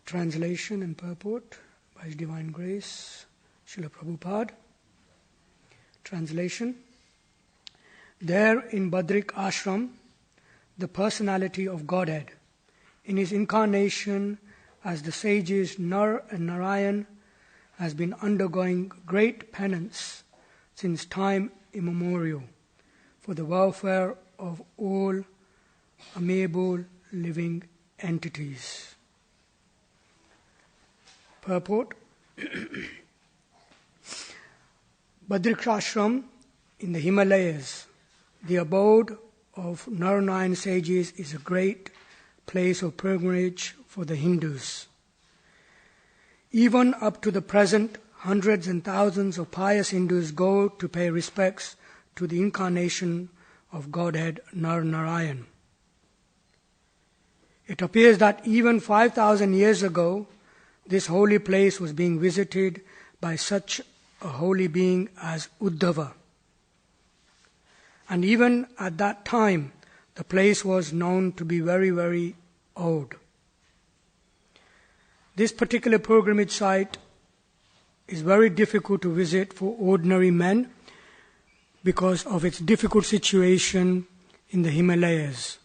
Translation and purport by His Divine Grace, Srila Prabhupada. Translation. There in Badrik Ashram, the personality of Godhead, in His incarnation as the sages Nar and Narayan, has been undergoing great penance since time immemorial for the welfare of all amiable living entities. Purport. Badrikashram in the Himalayas, the abode of Narayan sages, is a great place of pilgrimage for the Hindus. Even up to the present, hundreds and thousands of pious Hindus go to pay respects to the incarnation of Godhead Narayan. It appears that even 5,000 years ago, this holy place was being visited by such a holy being as Uddhava. And even at that time, the place was known to be very, very old. This particular pilgrimage site is very difficult to visit for ordinary men because of its difficult situation in the Himalayas,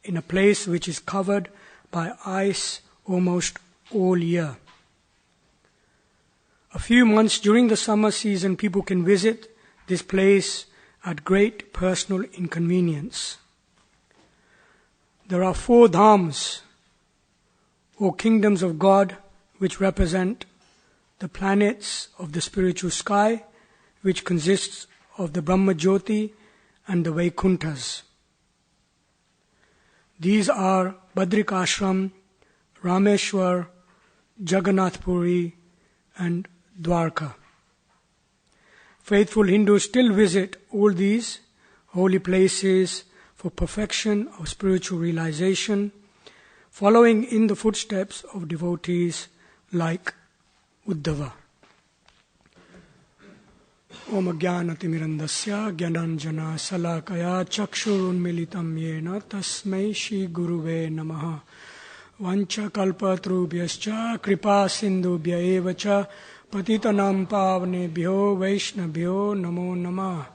in a place which is covered by ice almost all year. A few months during the summer season, people can visit this place at great personal inconvenience. There are 4 dhams, or kingdoms of God, which represent the planets of the spiritual sky, which consists of the Brahma Jyoti and the Vaikunthas. These are Badrik Ashram, Rameshwar, Jagannath Puri, and Dwarka. Faithful Hindus still visit all these holy places for perfection of spiritual realization, following in the footsteps of devotees like Uddhava. Om Jnanatimirandasya Gyananjana Salakaya Chakshurunmilitam Yena Tasmai Shri Guruve Namaha Vancha Kalpatrubhyascha Kripa Sindhubhya Evacha Patitanam Pavnebhyo Vaishnabhyo Namo Namah.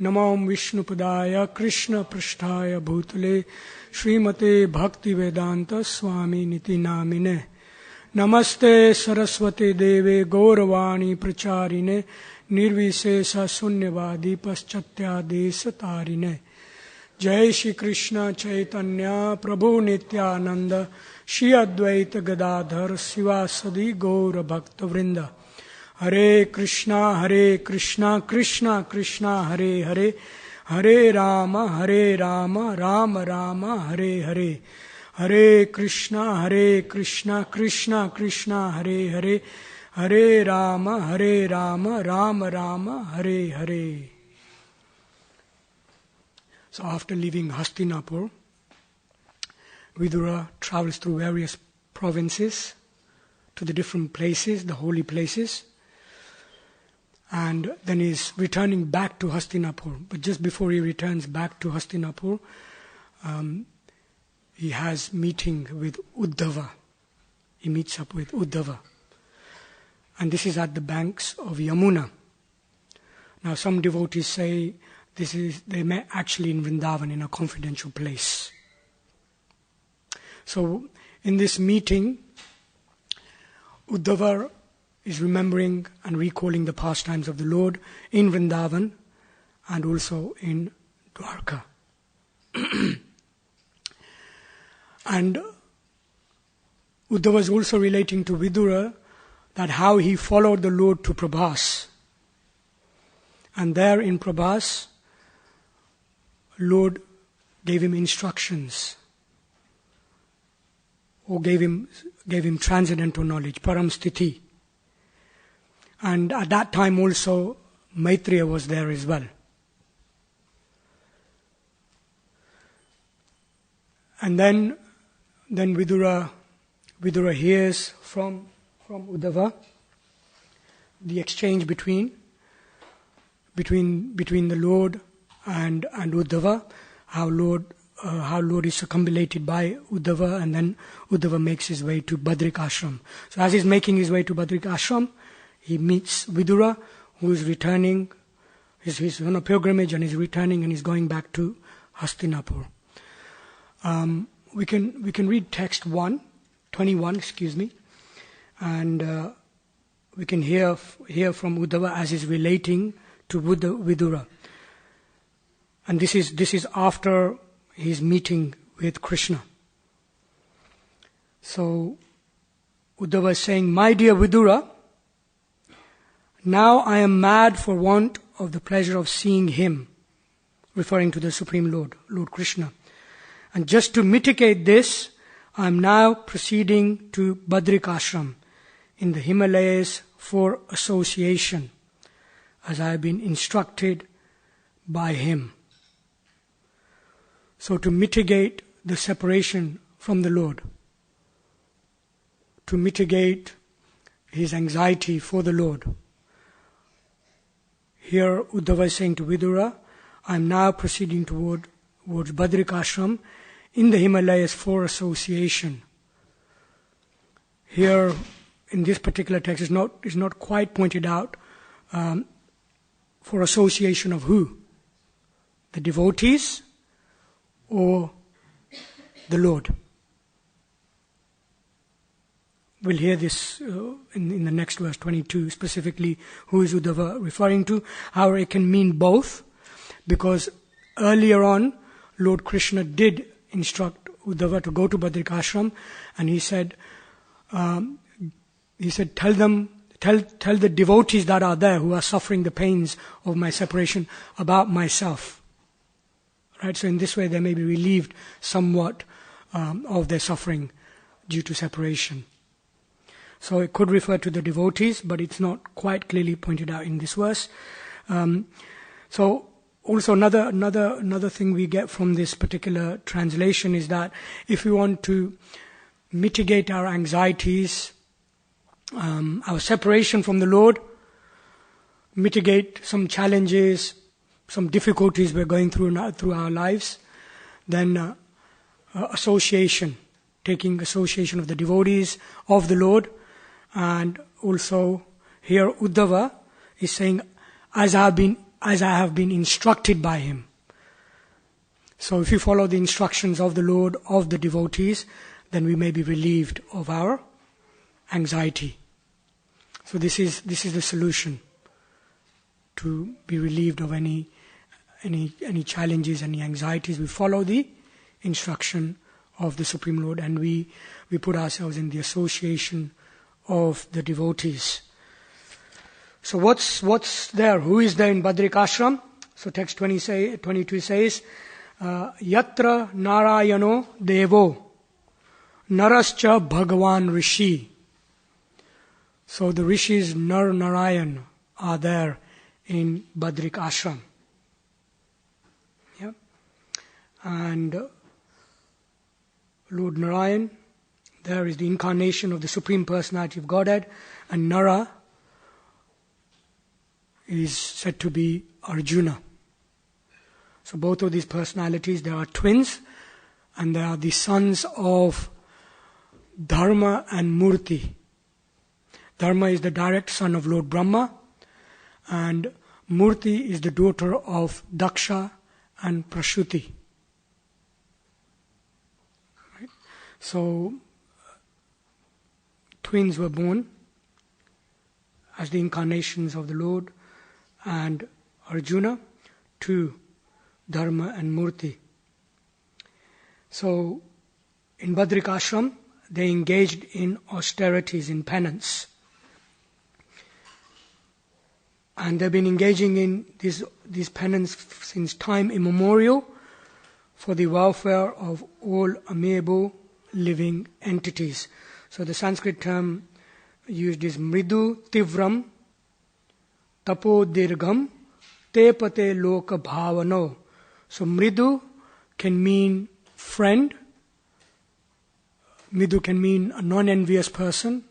Namam Vishnupadaya Krishna Prasthaya Bhutale Srimate Bhakti Vedanta Swami Niti Namine. Namaste Saraswate Deve Gauravani Pracharine Nirvisesa Sunyavadi Paschatya Tarine. Jai Shri Krishna Chaitanya Prabhu Nityananda Shri Advaita Gadadhar Sivasadi Gaura Bhakta Vrinda. Hare Krishna, Krishna Krishna, Hare Hare, Hare Rama, Rama Rama, Hare Hare. Hare Krishna, Krishna Krishna, Hare Hare, Hare Rama, Rama Rama, Hare Hare. So after leaving Hastinapur, Vidura travels through various provinces to the different places, the holy places, and then he's returning back to Hastinapur. But just before he returns back to Hastinapur, he has meeting with Uddhava. He meets up with Uddhava. And this is at the banks of Yamuna. Now some devotees say they met actually in Vrindavan in a confidential place. So in this meeting, Uddhava is remembering and recalling the pastimes of the Lord in Vrindavan and also in Dwarka. And Uddhava is also relating to Vidura that how he followed the Lord to Prabhas. And there in Prabhas, Lord gave him instructions or gave him transcendental knowledge, param sthiti. And at that time also, Maitreya was there as well. And then Vidura hears from Uddhava the exchange between the Lord and Uddhava, how Lord how Lord is circumambulated by Uddhava, and then Uddhava makes his way to Badrik Ashram. So as he's making his way to Badrik Ashram, he meets Vidura, who is returning. He's on a pilgrimage and he's returning and he's going back to Hastinapur. We can read text 21, and we can hear from Uddhava as he's relating to Vidura. And this is after his meeting with Krishna. So Uddhava is saying, "My dear Vidura, now I am mad for want of the pleasure of seeing him," referring to the Supreme Lord, Lord Krishna. "And just to mitigate this, I am now proceeding to Badrik Ashram in the Himalayas for association, as I have been instructed by him." So to mitigate the separation from the Lord, to mitigate his anxiety for the Lord, here Uddhava is saying to Vidura, "I am now proceeding towards Badrik Ashram in the Himalayas for association." Here, in this particular text, is not quite pointed out for association of who? The devotees or the Lord? We'll hear this in the next verse 22, specifically who is Uddhava referring to. However, it can mean both, because earlier on, Lord Krishna did instruct Uddhava to go to Badrik Ashram, and he said, tell the devotees that are there who are suffering the pains of my separation about myself. Right? So in this way they may be relieved somewhat of their suffering due to separation. So it could refer to the devotees, but it's not quite clearly pointed out in this verse. So also another thing we get from this particular translation is that if we want to mitigate our anxieties, our separation from the Lord, mitigate some challenges, some difficulties we're going through our lives, then association, taking association of the devotees of the Lord. And also here Uddhava is saying, as I have been instructed by him. So if you follow the instructions of the Lord, of the devotees, then we may be relieved of our anxiety. So this is the solution to be relieved of any challenges, any anxieties. We follow the instruction of the Supreme Lord, and we put ourselves in the association of the devotees. So what's there? Who is there in Badrik Ashram? So text 22 says, Yatra Narayano Devo Narascha Bhagavan Rishi. So the rishis Nar Narayan are there in Badrik Ashram. Yeah? And Lord Narayan, there is the incarnation of the Supreme Personality of Godhead, and Nara is said to be Arjuna. So both of these personalities, they are twins, and they are the sons of Dharma and Murti. Dharma is the direct son of Lord Brahma, and Murti is the daughter of Daksha and Prashuti. Right? So twins were born as the incarnations of the Lord, and Arjuna to Dharma and Murti. So in Badrik Ashram, they engaged in austerities, in penance. And they've been engaging in these penance since time immemorial for the welfare of all amiable living entities. So the Sanskrit term used is mridu tivram tapo dirgham tepate loka bhavano. So mridu can mean friend. Mridu can mean a non-envious person.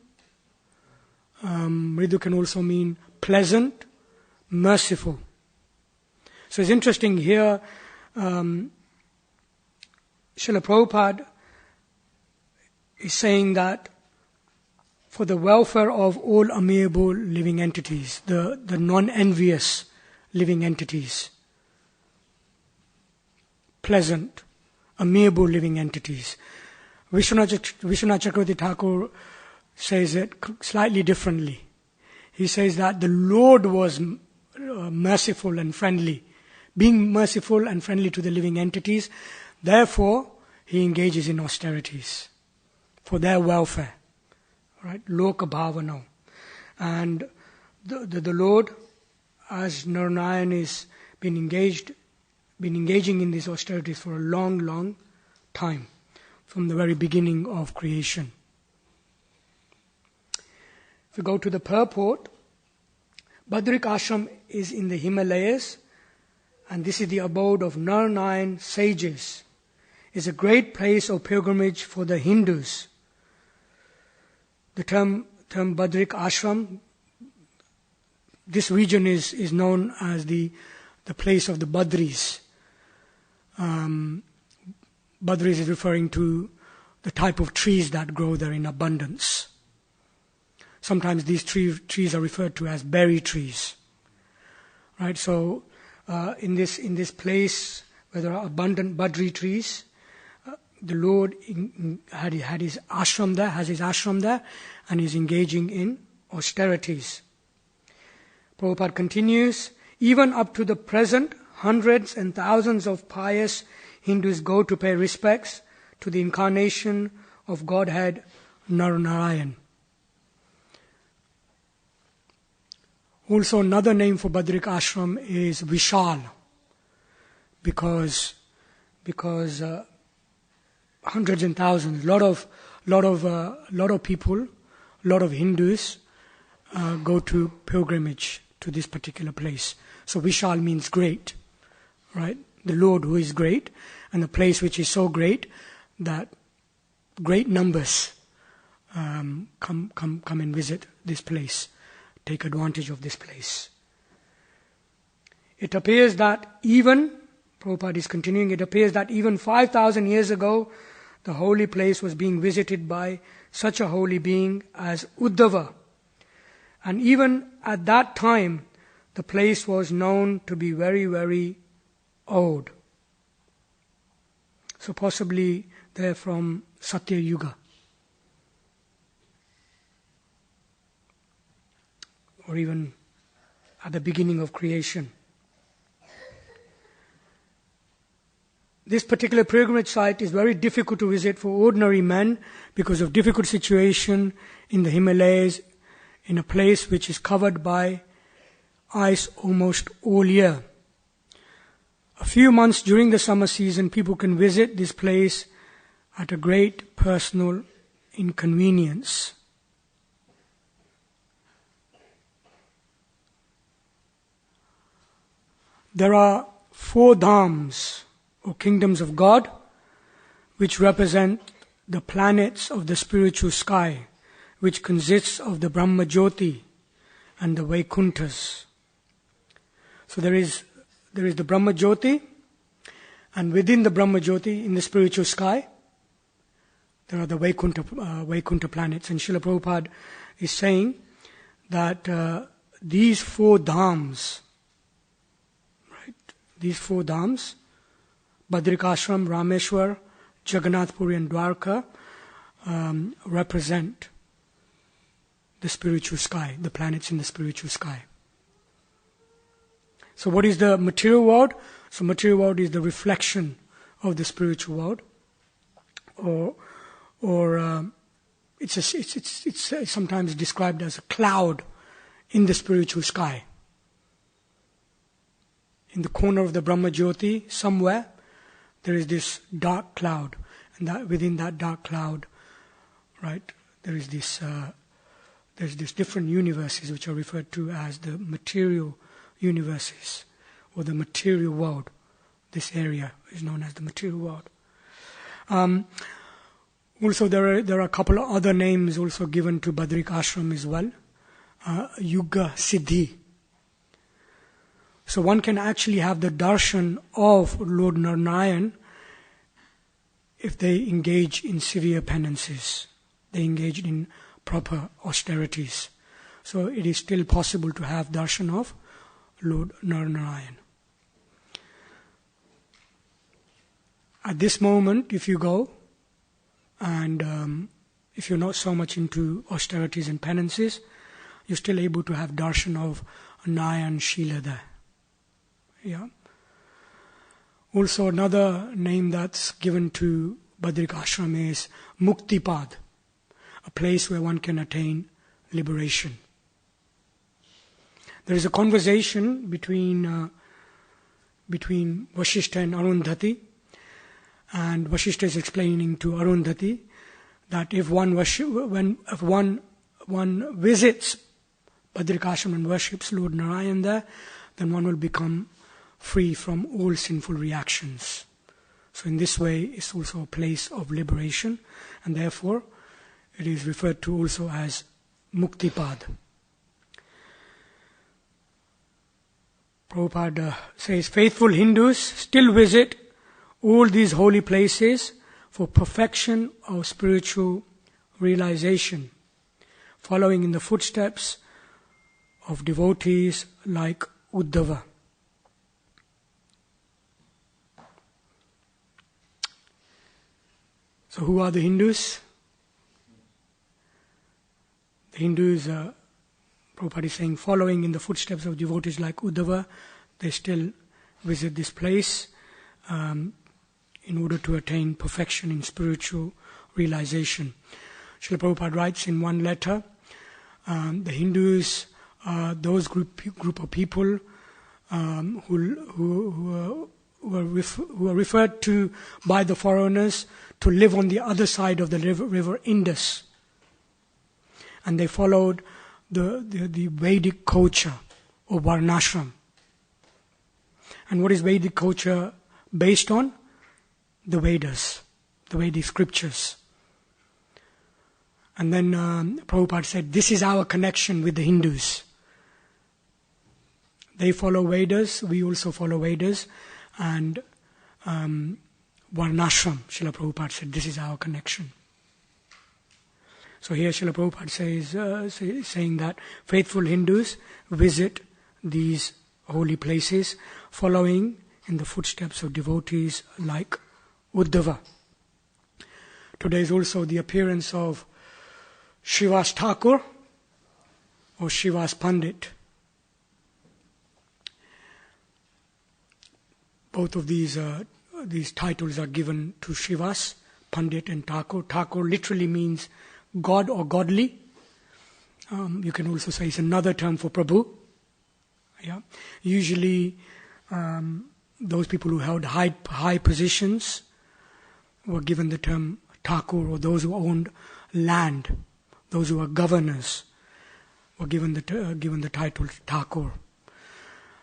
Mridu can also mean pleasant, merciful. So it's interesting here, Srila Prabhupada is saying that for the welfare of all amiable living entities, the non-envious living entities, pleasant, amiable living entities. Vishwanath Chakravarti Thakur says it slightly differently. He says that the Lord was merciful and friendly, being merciful and friendly to the living entities. Therefore, he engages in austerities for their welfare. Right? Loka bhavana. And the Lord, as Narayan is been engaging in these austerities for a long, long time, from the very beginning of creation. If we go to the purport, Badrik Ashram is in the Himalayas, and this is the abode of Narayan sages. It's a great place of pilgrimage for the Hindus. The term Badrik Ashram, this region is known as the place of the Badris. Badris is referring to the type of trees that grow there in abundance. Sometimes these trees are referred to as berry trees. Right? So in this place where there are abundant Badri trees, the Lord had his ashram there, and is engaging in austerities. Prabhupada continues, even up to the present, hundreds and thousands of pious Hindus go to pay respects to the incarnation of Godhead Narayan. Also, another name for Badrik Ashram is Vishal, because hundreds and thousands, lot of people, lot of Hindus go to pilgrimage to this particular place. So Vishal means great, right? The Lord who is great, and the place which is so great that great numbers come and visit this place, take advantage of this place. It appears that even, Prabhupada is continuing, it appears that even 5,000 years ago, the holy place was being visited by such a holy being as Uddhava. And even at that time, the place was known to be very, very old. So possibly they're from Satya Yuga. Or even at the beginning of creation. This particular pilgrimage site is very difficult to visit for ordinary men because of difficult situation in the Himalayas, in a place which is covered by ice almost all year. A few months during the summer season, people can visit this place at a great personal inconvenience. There are 4 dhams, or kingdoms of God, which represent the planets of the spiritual sky, which consists of the Brahma Jyoti and the Vaikunthas. So there is the Brahma Jyoti, and within the Brahma Jyoti, in the spiritual sky, there are the Vaikuntha planets. And Srila Prabhupada is saying that these 4 dhams, Badrikashram, Rameshwar, Jagannath Puri and Dwarka, represent the spiritual sky, the planets in the spiritual sky. So what is the material world? So material world is the reflection of the spiritual world, or it's sometimes described as a cloud in the spiritual sky. In the corner of the Brahma Jyoti, somewhere, there is this dark cloud, and that within that dark cloud, right, there's these different universes which are referred to as the material universes, or the material world. This area is known as the material world. Also, there are a couple of other names also given to Badrik Ashram as well. Yuga Siddhi. So one can actually have the darshan of Lord Narayan if they engage in severe penances, they engaged in proper austerities. So it is still possible to have darshan of Lord Narayan. At this moment, if you go, and if you're not so much into austerities and penances, you're still able to have darshan of Narayan Shila there. Yeah. Also, another name that's given to Badrik Ashram is Muktipad, a place where one can attain liberation. There is a conversation between Vasishtha and Arundhati, and Vasishtha is explaining to Arundhati that if one visits Badrik Ashram and worships Lord Narayan there, then one will become free from all sinful reactions. So in this way, it's also a place of liberation, and therefore it is referred to also as Muktipad. Prabhupada says, faithful Hindus still visit all these holy places for perfection of spiritual realization, following in the footsteps of devotees like Uddhava. So who are the Hindus? The Hindus, Prabhupada is saying, following in the footsteps of devotees like Uddhava, they still visit this place in order to attain perfection in spiritual realization. Srila Prabhupada writes in one letter, the Hindus are those group of people who are referred to by the foreigners to live on the other side of the river Indus. And they followed the Vedic culture of Varnashram. And what is Vedic culture based on? The Vedas, the Vedic scriptures. And then Prabhupada said, this is our connection with the Hindus. They follow Vedas, we also follow Vedas, and Varnashram, Srila Prabhupada said, this is our connection. So here Srila Prabhupada says, saying that faithful Hindus visit these holy places, following in the footsteps of devotees like Uddhava. Today is also the appearance of Srivas Thakur or Srivas Pandit. Both of these titles are given to Srivas, Pandit and Thakur. Thakur literally means God or godly. You can also say it's another term for Prabhu. Yeah. Usually those people who held high positions were given the term Thakur, or those who owned land, those who were governors were given the title Thakur.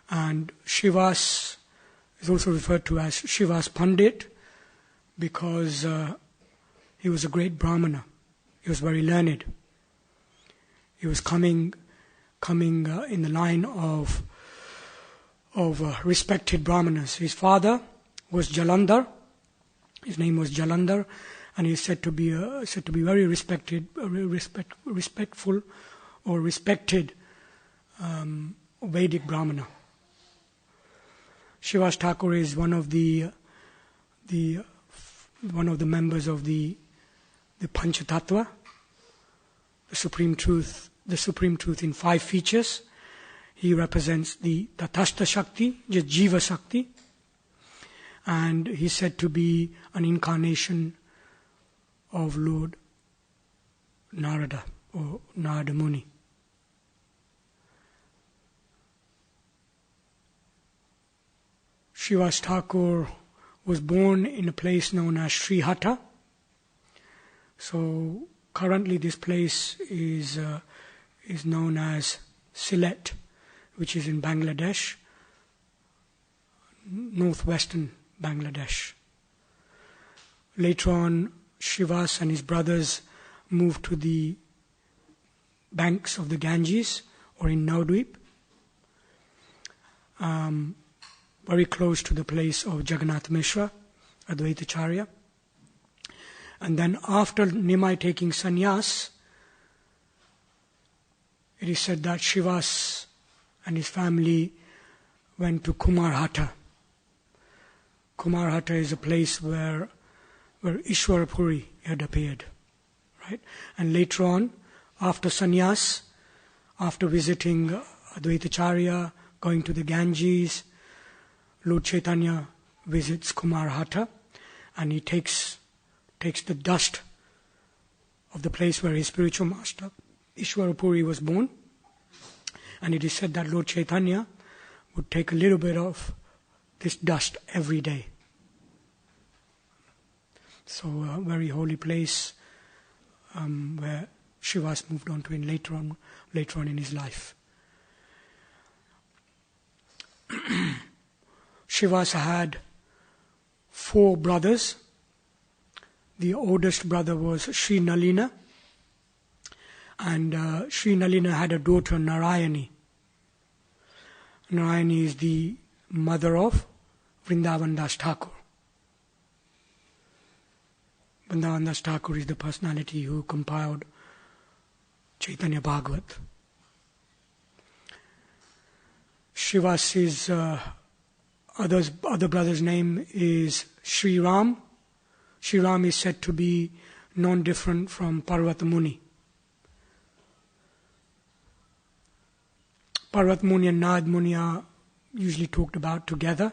And Srivas is also referred to as Srivas Pandit because he was a great Brahmana. He was very learned. He was coming in the line of respected Brahmanas. His father was Jalandhar. His name was Jalandhar, and he is said to be very respectful or respected Vedic Brahmana. Srivas Thakur is one of the members of the Panchatattva, the Supreme Truth in 5 features. He represents the Tatastha Shakti, the Jiva Shakti, and he's said to be an incarnation of Lord Narada or Narada Muni. Srivas Thakur was born in a place known as Srihata. So currently this place is known as Sylhet, which is in Bangladesh, northwestern Bangladesh. Later on, Srivas and his brothers moved to the banks of the Ganges, or in Navadvip, very close to the place of Jagannath Mishra, Advaitacharya. And then after Nimai taking sannyas, it is said that Shivas and his family went to Kumarhata. Kumarhata is a place where Ishwarapuri had appeared. Right? And later on, after sannyas, after visiting Advaitacharya, going to the Ganges, Lord Chaitanya visits Kumarhata, and he takes the dust of the place where his spiritual master Ishwarapuri was born, and it is said that Lord Chaitanya would take a little bit of this dust every day. So a very holy place where Shivas moved on to in later on in his life. Shivas had 4 brothers. The oldest brother was Sri Nalina, and Sri Nalina had a daughter, Narayani. Narayani is the mother of Vrindavan Das Thakur. Vrindavan Das Thakur is the personality who compiled Chaitanya Bhagavat. Shivas's other brother's name is Sri Ram. Sri Ram is said to be non-different from Parvat Muni. Parvat Muni and Nad Muni are usually talked about together.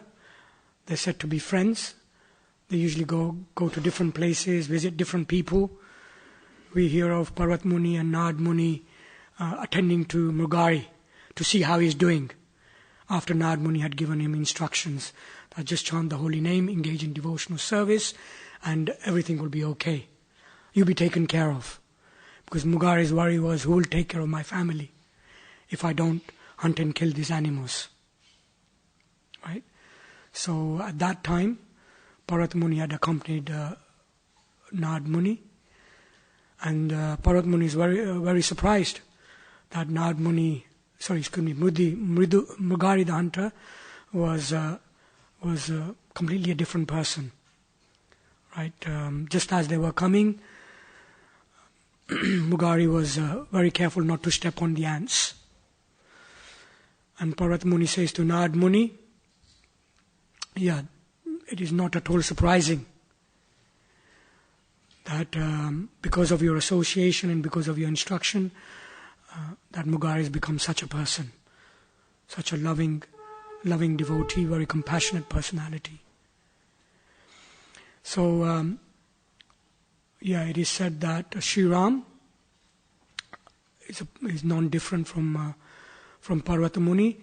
They're said to be friends. They usually go to different places, visit different people. We hear of Parvat Muni and Nad Muni attending to Mrugari to see how he's doing, after Nad Muni had given him instructions that just chant the holy name, engage in devotional service, and everything will be okay. You'll be taken care of. Because Mugari's worry was, who will take care of my family if I don't hunt and kill these animals? Right? So at that time, Parvat Muni had accompanied Nad Muni, and Parvat Muni is very surprised that Mugari the hunter was completely a different person. Right? Just as they were coming, Mugari was very careful not to step on the ants. And Parvat Muni says to Nad Muni, yeah, it is not at all surprising that because of your association and because of your instruction, that Mugari has become such a person, such a loving devotee, very compassionate personality. So, it is said that Sri Ram is non-different from Parvat Muni.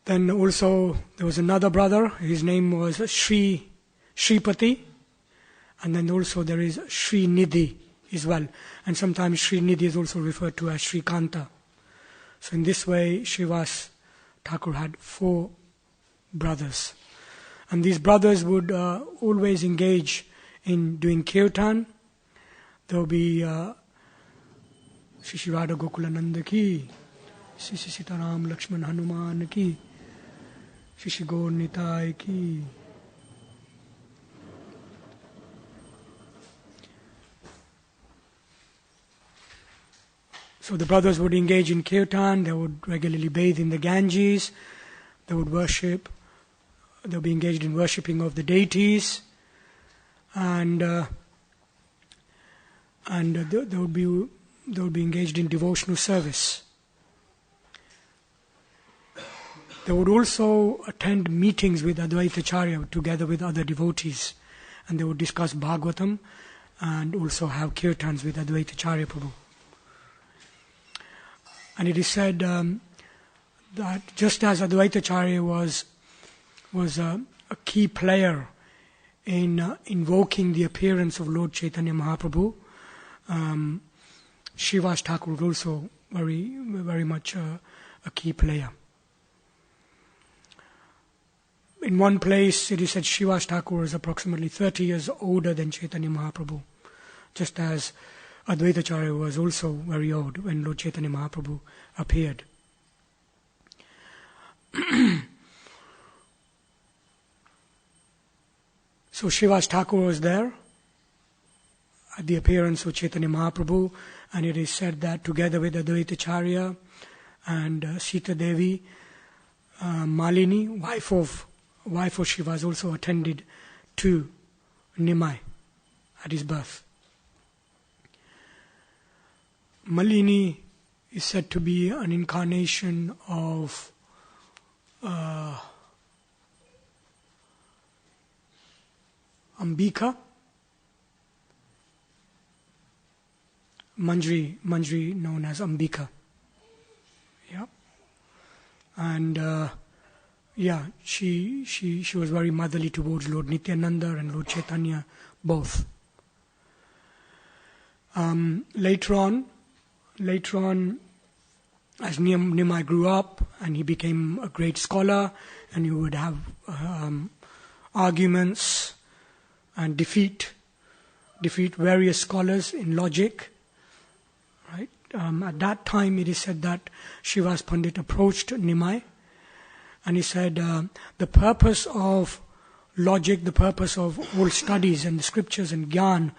Then also there was another brother. His name was Shripati, and then also there is Sri Nidhi as well. And sometimes Sri Nidhi is also referred to as Sri Kanta. So in this way, Srivas Thakur had 4 brothers. And these brothers would always engage in doing kirtan. There will be Shri Radha Gokulananda ki, Shri Sitaram Lakshman Hanuman ki, Shri Gaur Nitai ki. So the brothers would engage in kirtan, they would regularly bathe in the Ganges, they would worship, they would be engaged in worshipping of the deities, and they would be engaged in devotional service. They would also attend meetings with Advaitacharya together with other devotees, and they would discuss Bhagavatam and also have kirtans with Advaitacharya Prabhu. And it is said that just as Advaitacharya was a key player in invoking the appearance of Lord Chaitanya Mahaprabhu, Srivas Thakur was also very, very much a key player. In one place, it is said Srivas Thakur was approximately 30 years older than Chaitanya Mahaprabhu, just as Advaitacharya was also very old when Lord Chaitanya Mahaprabhu appeared. So Srivas Thakur was there, at the appearance of Chaitanya Mahaprabhu, and it is said that together with Advaitacharya and Sita Devi, Malini, wife of Shiva, has also attended to Nimai at his birth. Malini is said to be an incarnation of Ambika, Manjri known as Ambika. Yeah. And she was very motherly towards Lord Nityananda and Lord Chaitanya both. Later on, as Nimai grew up and he became a great scholar, and he would have arguments and defeat various scholars in logic. Right? At that time, it is said that Shiva's Pandit approached Nimai, and he said, the purpose of logic, the purpose of all studies and the scriptures and Gyan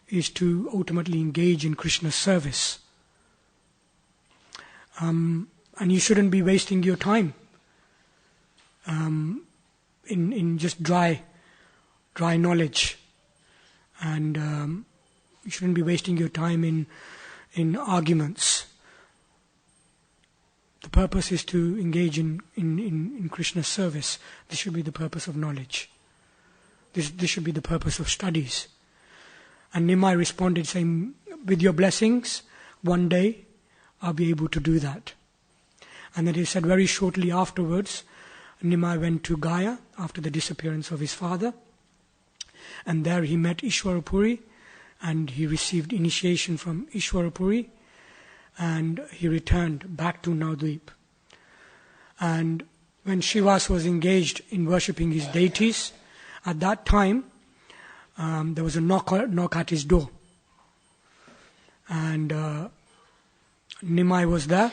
is to ultimately engage in Krishna's service. And you shouldn't be wasting your time in just dry knowledge. And you shouldn't be wasting your time in arguments. The purpose is to engage in Krishna's service. This should be the purpose of knowledge. This should be the purpose of studies. And Nimai responded saying, with your blessings, one day I'll be able to do that. And then he said very shortly afterwards, Nimai went to Gaya after the disappearance of his father. And there he met Ishwarapuri, and he received initiation from Ishwarapuri, and he returned back to Navadvip. And when Shivas was engaged in worshipping his deities, at that time there was a knock at his door. And Nimai was there,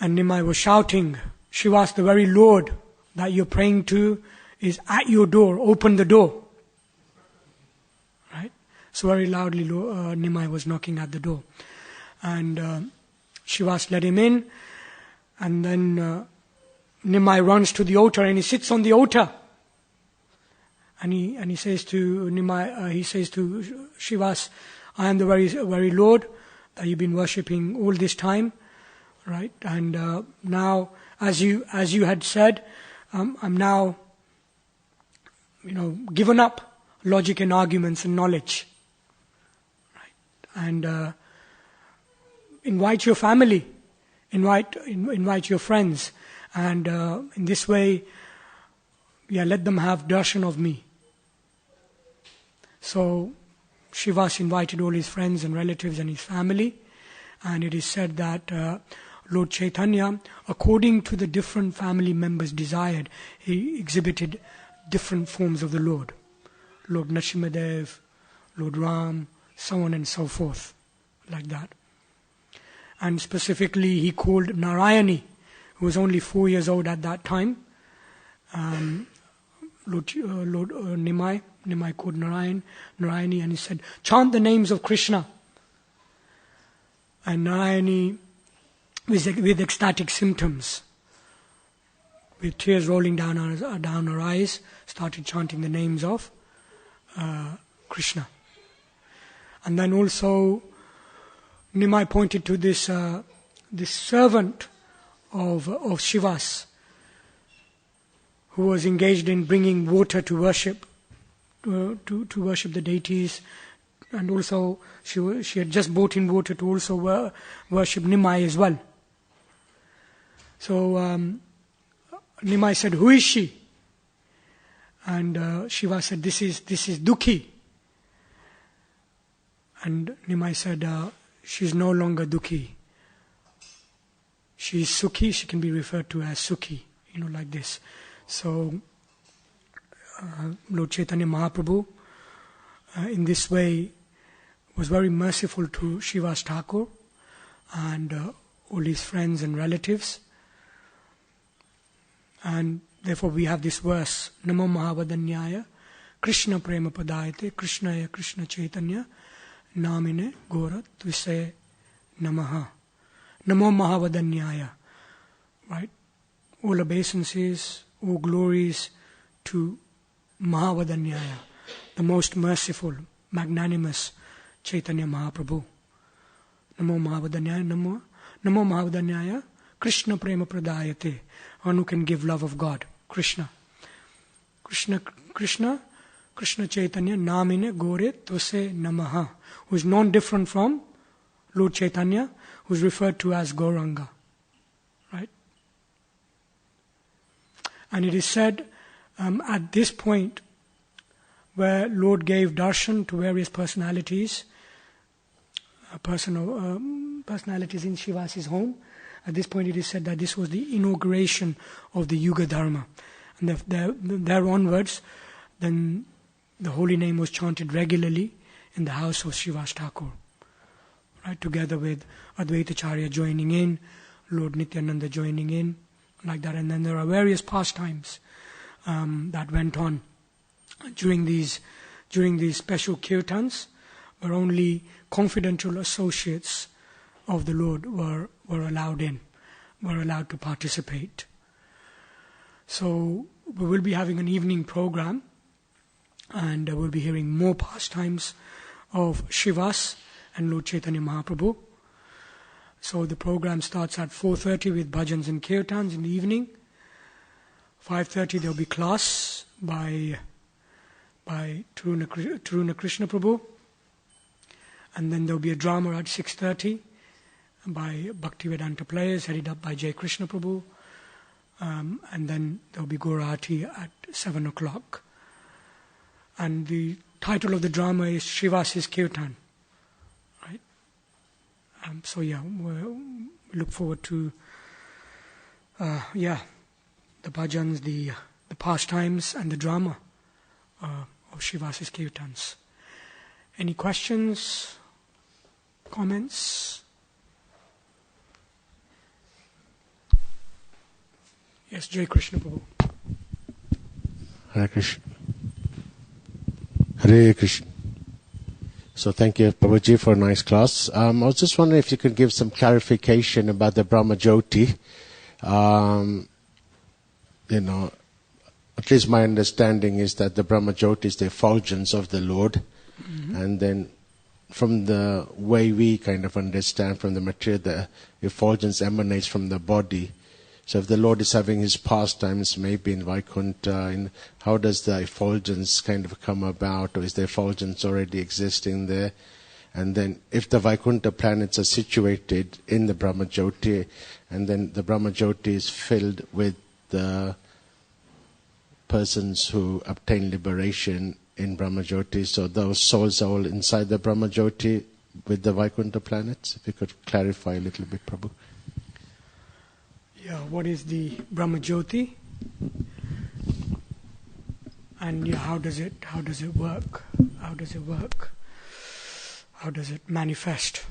and Nimai was shouting, Shivas, the very Lord that you're praying to is at your door, open the door. Right? So very loudly Nimai was knocking at the door. And Shivas let him in, and then Nimai runs to the altar and he sits on the altar. And he says to Nimai, he says to Shivas, I am the very Lord that you've been worshipping all this time, right? And now, as you had said, I'm now, given up logic and arguments and knowledge, right? And invite your family, invite your friends, and in this way, let them have darshan of me. So Shivas invited all his friends and relatives and his family, and it is said that Lord Chaitanya, according to the different family members desired, he exhibited different forms of the Lord. Lord Nrsimhadev, Lord Ram, so on and so forth, like that. And specifically he called Narayani, who was only 4 years old at that time, Lord Nimai called Narayani, and he said, chant the names of Krishna. And Narayani, with ecstatic symptoms, with tears rolling down her eyes, started chanting the names of Krishna. And then also Nimai pointed to this servant of Shivas, who was engaged in bringing water to worship, to worship the deities, and also she had just brought in water to also worship Nimai as well. So Nimai said, "Who is she?" And Shiva said, "This is Dukhi." And Nimai said, "She is no longer Dukhi. She is Sukhi. She can be referred to as Sukhi." Like this. So Lord Chaitanya Mahaprabhu, in this way, was very merciful to Shivas Thakur and all his friends and relatives. And therefore we have this verse, Namo Mahavadanyaya, Krishna Prema Padayate, Krishnaya Krishna Chaitanya, namine gora tvise namaha. Namo Mahavadanyaya. Right? All obeisances, all glories to Mahavadanyaya, the most merciful, magnanimous Chaitanya Mahaprabhu. Namo Mahavadanyaya, Namo Mahavadanyaya, Krishna Prema Pradayate. One who can give love of God, Krishna. Krishna Chaitanya, Namine Gore Tose Namaha, who is non-different from Lord Chaitanya, who is referred to as Gauranga. Right? And it is said at this point where Lord gave darshan to various personalities, personalities in Shivasi's home, at this point it is said that this was the inauguration of the Yuga Dharma. And there onwards, then the holy name was chanted regularly in the house of Srivas Thakur. Right, together with Advaita Acharya joining in, Lord Nityananda joining in, like that. And then there are various pastimes that went on during these special kirtans, where only confidential associates of the Lord were allowed to participate. So we will be having an evening program, and we'll be hearing more pastimes of Shivas and Lord Chaitanya Mahaprabhu. So the program starts at 4:30 with bhajans and kirtans in the evening. 5:30 there will be class by Taruna Krishna Prabhu. And then there will be a drama at 6:30 by Bhaktivedanta players headed up by Jai Krishna Prabhu. And then there will be Gaurati at 7 o'clock. And the title of the drama is Shivasi's Kirtan. Right? So we look forward to the bhajans, the pastimes and the drama of Shivasi's Kirtans. Any questions? Comments? Yes, Jai Krishna Prabhu. Hare Krishna. Hare Krishna. So thank you, Prabhuji, for a nice class. I was just wondering if you could give some clarification about the Brahma Jyoti. At least my understanding is that the Brahma Jyoti is the effulgence of the Lord. Mm-hmm. And then from the way we kind of understand from the material, the effulgence emanates from the body. So if the Lord is having his pastimes, maybe in Vaikuntha, how does the effulgence kind of come about, or is the effulgence already existing there? And then if the Vaikuntha planets are situated in the Brahma Jyoti, and then the Brahma Jyoti is filled with the persons who obtain liberation in Brahma Jyoti, so those souls are all inside the Brahma Jyoti with the Vaikuntha planets? If you could clarify a little bit, Prabhu. Yeah, what is the Brahma Jyoti? And how does it work? How does it manifest?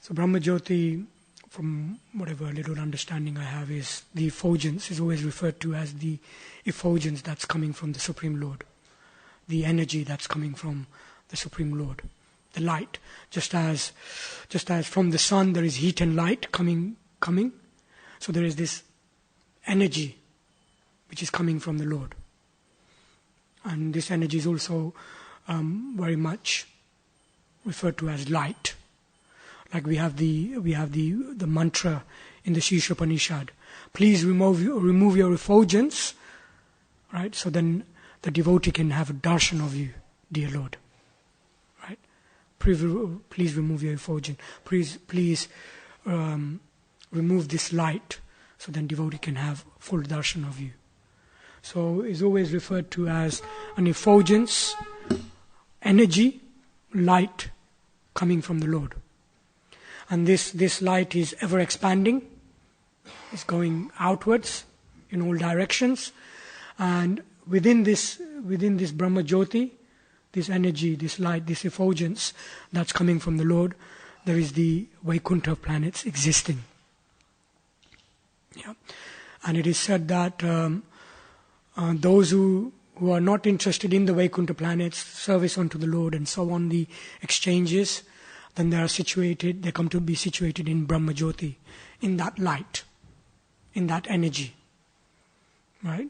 So Brahma Jyoti, from whatever little understanding I have, is the effulgence, is always referred to as the effulgence that's coming from the Supreme Lord. The energy that's coming from the Supreme Lord. The light. Just as from the sun there is heat and light coming. So there is this energy which is coming from the Lord. And this energy is also very much referred to as light. Like we have the mantra in the Shisha Upanishad. Please remove your effulgence, right? So then the devotee can have a darshan of you, dear Lord. Right? Please remove your effulgence. Please remove this light, so then devotee can have full darshan of you. So it's always referred to as an effulgence, energy, light coming from the Lord. And this light is ever expanding, it's going outwards in all directions, and within this Brahma Jyoti, this energy, this light, this effulgence that's coming from the Lord, there is the Vaikuntha planets existing. Yeah. And it is said that those who who are not interested in the Vaikuntha planets, service unto the Lord and so on, the exchanges, then they come to be situated in Brahma Jyoti, in that light, in that energy, right?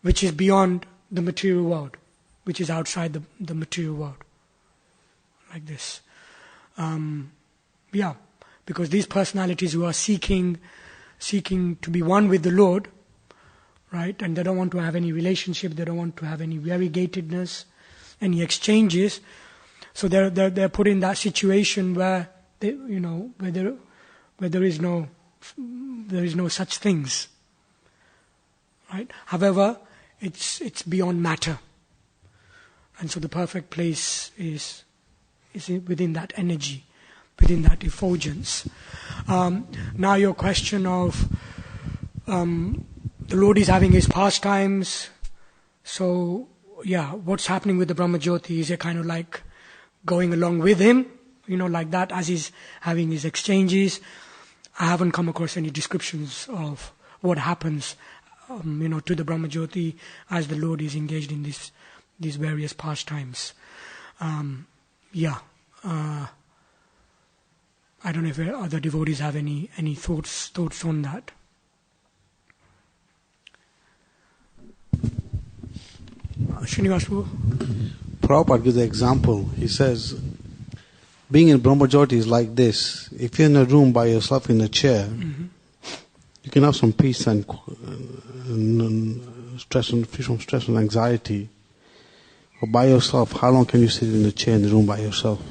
Which is beyond the material world, which is outside the material world, like this. Because these personalities who are seeking to be one with the Lord, right, and they don't want to have any relationship, they don't want to have any variegatedness, any exchanges, so they're put in that situation where where there is no such things, right? However, it's beyond matter, and so the perfect place is within that energy, within that effulgence. Now your question of the Lord is having his pastimes, so what's happening with the Brahma Jyoti? Is it kind of like going along with him, like that, as he's having his exchanges? I haven't come across any descriptions of what happens, to the Brahma Jyoti as the Lord is engaged in these various pastimes. I don't know if other devotees have any thoughts on that. Srinivas Prabhu? Prabhupada gives the example. He says, being in Brahma Jyoti is like this. If you're in a room by yourself in a chair, you can have some peace and stress and free from stress and anxiety. But by yourself, how long can you sit in a chair in the room by yourself?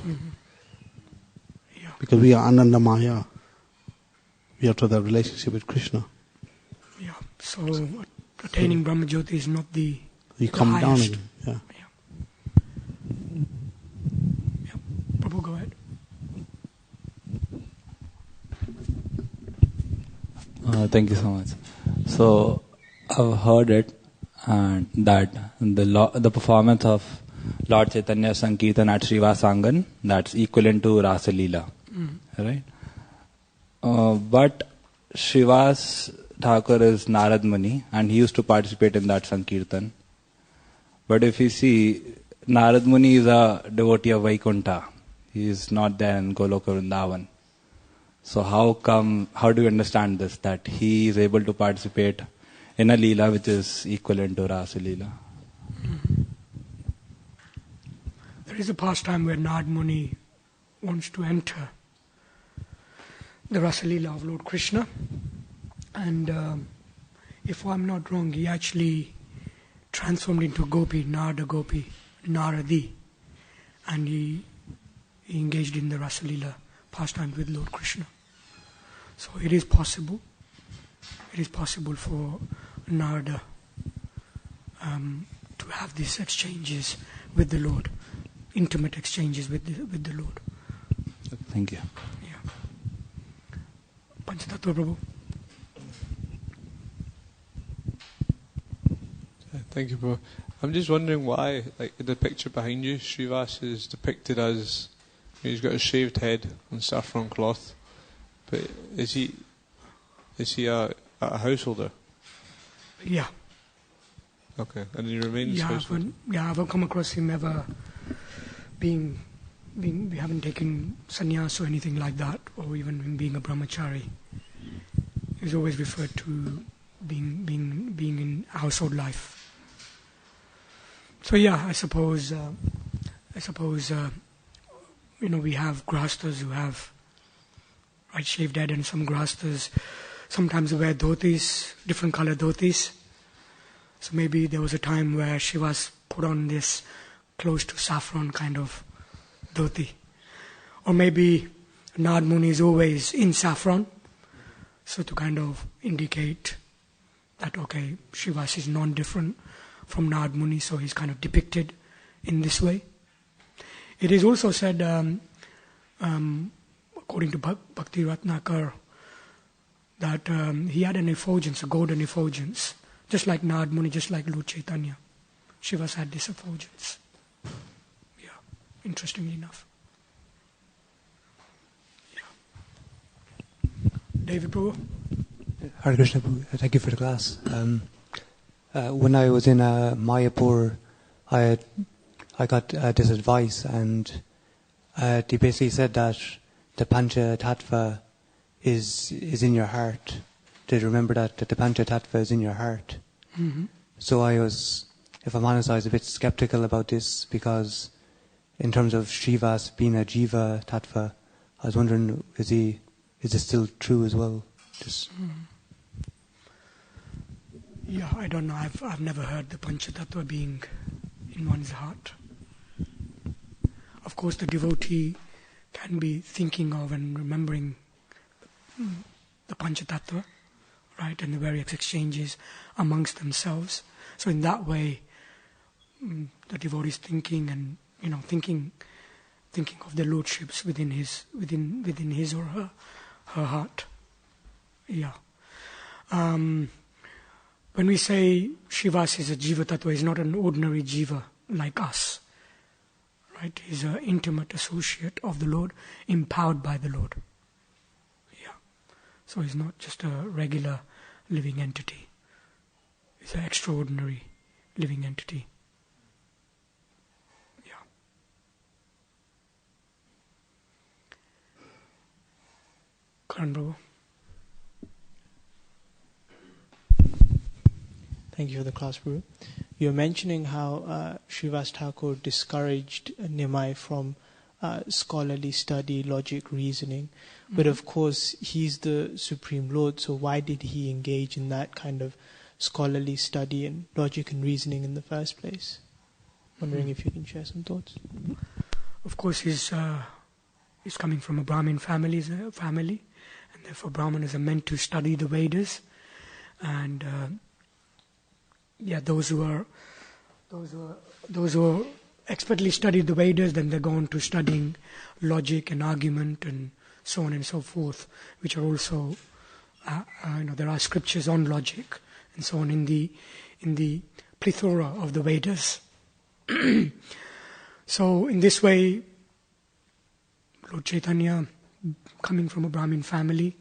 Because we are Ananda Maya. We have to have that relationship with Krishna. Yeah. So attaining Brahma Jyoti is not the You come down highest. again. Yeah. Prabhu, go ahead. Thank you so much. So I've heard it, and that the performance of Lord Chaitanya Sankirtan at Srivasangan, that's equivalent to Rasa Leela, right? But Srivas Thakur is Narad Muni, and he used to participate in that Sankirtan. But if you see, Narad Muni is a devotee of Vaikuntha. He is not there in Goloka Vrindavan. So how do you understand this, that he is able to participate in a Leela which is equivalent to Rasa Leela? There is a pastime where Narad Muni wants to enter the Rasa Leela of Lord Krishna, and if I'm not wrong, he actually transformed into Gopi, Naradi, and he engaged in the Rasa Leela pastime with Lord Krishna. So it is possible for Narada to have these exchanges with the Lord, intimate exchanges with the Lord. Thank you. Yeah. Panchatattva Prabhu. Thank you, bro. I'm just wondering why, like, in the picture behind you, Srivas is depicted as, he's got a shaved head on saffron cloth, but is he a householder? Yeah. Okay, and he remains householder? I haven't come across him ever we haven't taken sannyas or anything like that, or even him being a brahmachari. He's always referred to being in household life. So I suppose we have grastas who have shaved head, and some grastas sometimes wear dhotis, different color dhotis. So maybe there was a time where Shiva's put on this close to saffron kind of dhoti. Or maybe Narad Muni is always in saffron, so to kind of indicate that, okay, Srivas is non-different from Narad Muni, so he's kind of depicted in this way. It is also said, according to Bhakti Ratnakar, that he had an effulgence, a golden effulgence, just like Narad Muni, just like Lord Chaitanya. Srivas had this effulgence. Interestingly enough. David Prabhu? Hare Krishna Prabhu, thank you for the class. When I was in Mayapur, I got this advice, and they basically said that the Pancha Tattva is in your heart. To remember that the Pancha Tattva is in your heart. Mm-hmm. So I was, if I'm honest, I was a bit skeptical about this, because in terms of Srivas being a Jiva Tattva, I was wondering, is it still true as well? Yeah, I don't know. I've never heard the Panchatattva being in one's heart. Of course, the devotee can be thinking of and remembering the Panchatattva, right, and the various exchanges amongst themselves. So in that way, the devotee is thinking and thinking of the lordships within his or her heart. Yeah. When we say Srivas is a Jiva Tattva, he's not an ordinary Jiva like us. Right? He's an intimate associate of the Lord, empowered by the Lord. Yeah. So he's not just a regular living entity. He's an extraordinary living entity. Yeah. Karan Prabhu. Thank you for the class, Guru. You're mentioning how Srivas Thakur discouraged Nimai from scholarly study, logic, reasoning. But of course, he's the Supreme Lord, so why did he engage in that kind of scholarly study and logic and reasoning in the first place? Wondering if you can share some thoughts. Of course, he's coming from a Brahmin family, and therefore Brahmanas are meant to study the Vedas, and those who expertly studied the Vedas, then they go on to studying logic and argument and so on and so forth, which are also there are scriptures on logic and so on in the plethora of the Vedas. So in this way, Lord Chaitanya, coming from a Brahmin family,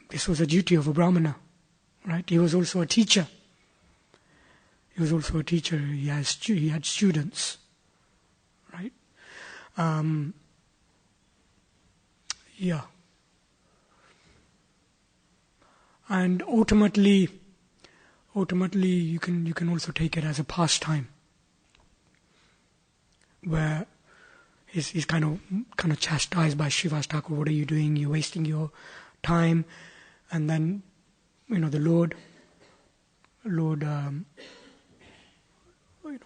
this was a duty of a Brahmana, right? He was also a teacher. He had students, right? And ultimately, you can also take it as a pastime, where he's kind of chastised by Srivas Thakur. What are you doing? You're wasting your time. And then, the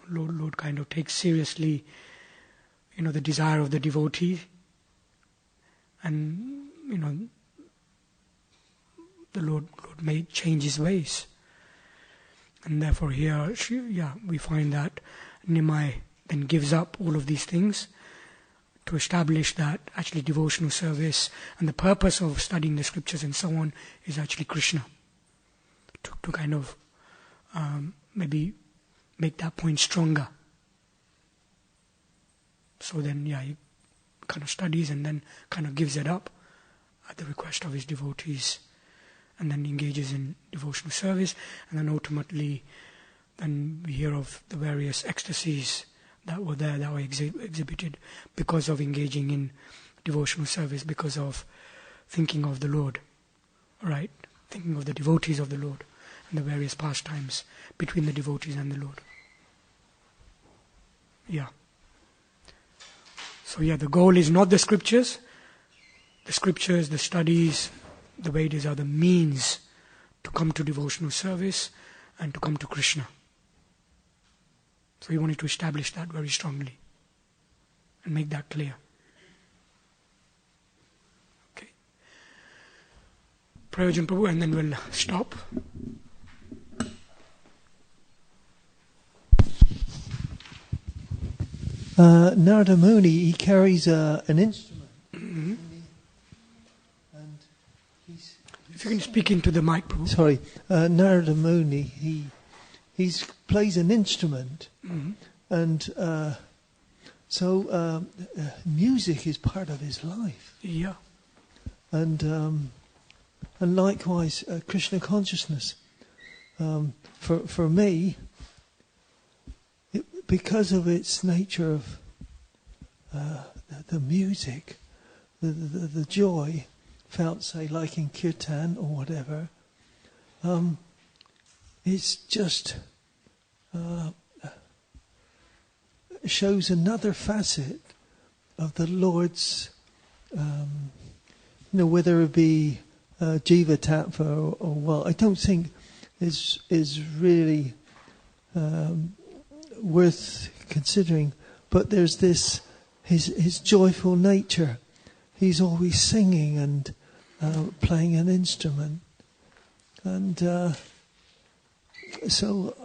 Lord kind of takes seriously, the desire of the devotee, and the Lord may change his ways, and therefore here, we find that Nimai then gives up all of these things to establish that actually devotional service and the purpose of studying the scriptures and so on is actually Krishna. To kind of maybe make that point stronger. So then, he kind of studies and then kind of gives it up at the request of his devotees, and then engages in devotional service, and then ultimately, then we hear of the various ecstasies that were there, that were exhibited because of engaging in devotional service, because of thinking of the Lord, right? Thinking of the devotees of the Lord, and the various pastimes between the devotees and the Lord. So the goal is not the scriptures. The scriptures, the studies, the Vedas are the means to come to devotional service and to come to Krishna. So he wanted to establish that very strongly and make that clear. Okay. Prayojan Prabhu, and then we'll stop. Narada Muni, he carries an instrument. Mm-hmm. And if you can speak into the mic, Prabhu. Sorry, Narada Muni, he plays an instrument, and so music is part of his life. Yeah. And likewise, Krishna consciousness. For me, because of its nature of the music, the joy felt, say, like in kirtan or whatever, it's just shows another facet of the Lord's, whether it be Jiva Tattva or what, I don't think is really worth considering. But there's this, his joyful nature. He's always singing and playing an instrument. And so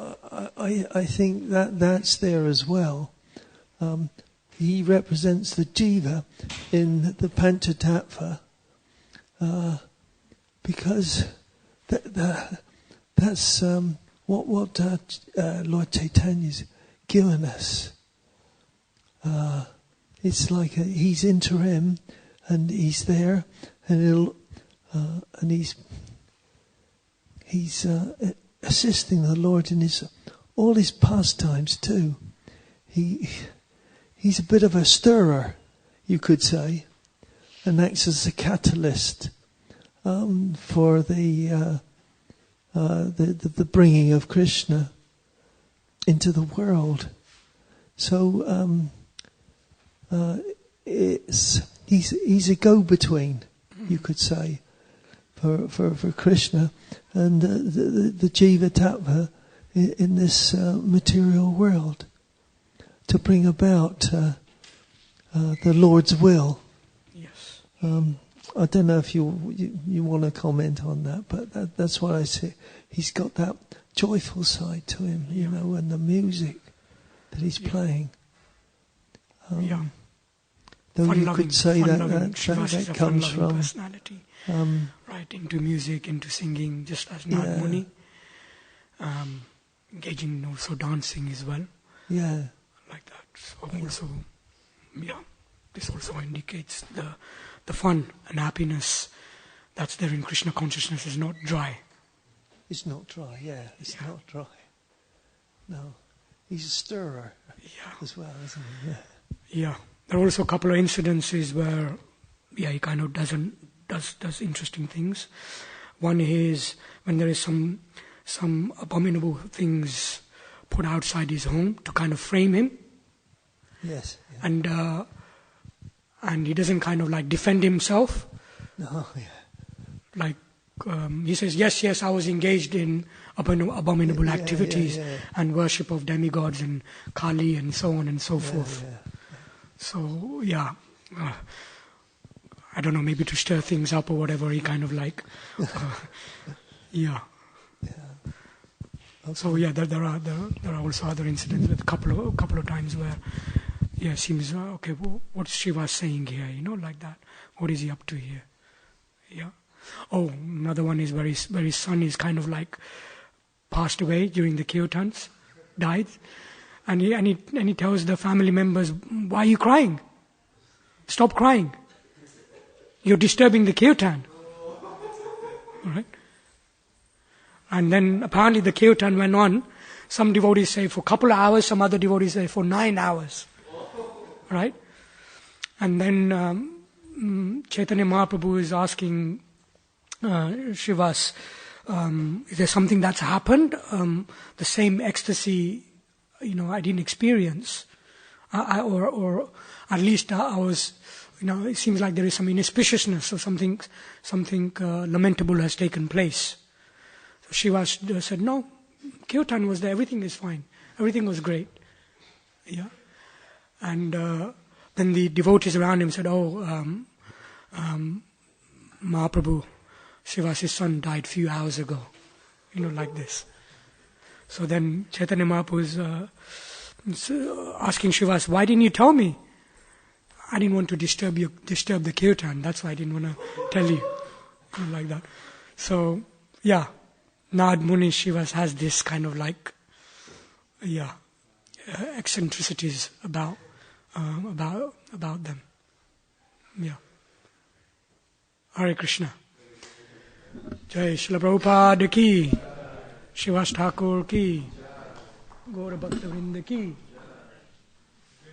I think that's there as well. He represents the jiva in the Panchatattva because that's what Lord Chaitanya's given us. It's like he's interim and he's there, and he's assisting the Lord in all his pastimes too. He's a bit of a stirrer, you could say, and acts as a catalyst for the bringing of Krishna into the world. So he's a go-between, you could say, for Krishna and the Jiva Tattva in this material world, to bring about the Lord's will. Yes. I don't know if you want to comment on that, but that's what I say. He's got that joyful side to him, and the music that he's playing. Though you could say that comes from personality, right, into music, into singing, just as Nag Muni, engaging in also dancing as well. Yeah. Like that. So also, this also indicates the fun and happiness that's there in Krishna consciousness is not dry. It's not dry, it's not dry. No. He's a stirrer as well, isn't he? Yeah. Yeah. There are also a couple of incidences where he kind of does interesting things. One is when there is some abominable things put outside his home to kind of frame him. Yes. Yeah. And he doesn't kind of like defend himself. No, yeah. Like he says, yes, I was engaged in abominable activities and worship of demigods and Kali and so on and so forth. Yeah. So, I don't know, maybe to stir things up or whatever, he kind of like, Okay. So, there are also other incidents with a couple of times where, seems, okay, what's Shiva saying here, like that. What is he up to here? Yeah. Oh, another one is where his son is kind of like passed away during the kirtans, died. And he tells the family members, why are you crying? Stop crying. You're disturbing the kirtan. All right? And then apparently the kirtan went on. Some devotees say for a couple of hours, some other devotees say for 9 hours. Right? And then Chaitanya Mahaprabhu is asking Srivas, is there something that's happened? The same ecstasy, I didn't experience. Or at least I was, it seems like there is some inauspiciousness or something lamentable has taken place. So Shiva said, no, kirtan was there, everything is fine. Everything was great. Yeah. And then the devotees around him said, Mahaprabhu, Shiva's son died few hours ago. Like this. So then Chaitanya Mahaprabhu is asking Shivas, why didn't you tell me? I didn't want to disturb the kirtan. That's why I didn't want to tell you. Like that. So, Nag Muni Shivas has this kind of like, eccentricities about them. Yeah. Hare Krishna. Jai Srila Prabhupada ki. Shivas Thakur ki, Gaur Bhakta Vrinda ki.